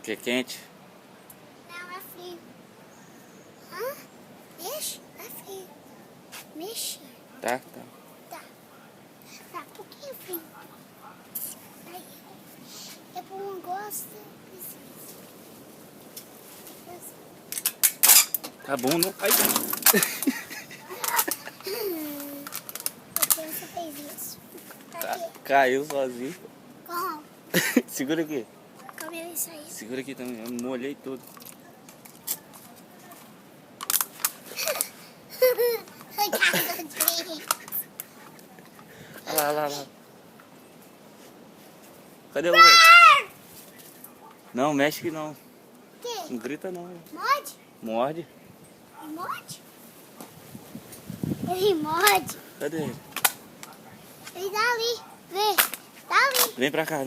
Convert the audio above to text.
Que é quente? Não, é frio. Hã? Mexe? É frio. Mexe? Tá. Tá. Tá um pouquinho frio. Aí. É por um gosto. Tá bom, não? Ai. A criança fez isso. Tá. Caiu sozinho. Como? Segura aqui. Como isso aí? Segura aqui também. Eu molhei tudo. Olha lá. Cadê o outro? Não, mexe que não. O quê? Não grita não. Morde? Morde. Ele morde? Ele morde. Cadê ele? Ele tá ali. Vê. Tá ali. Vem pra cá.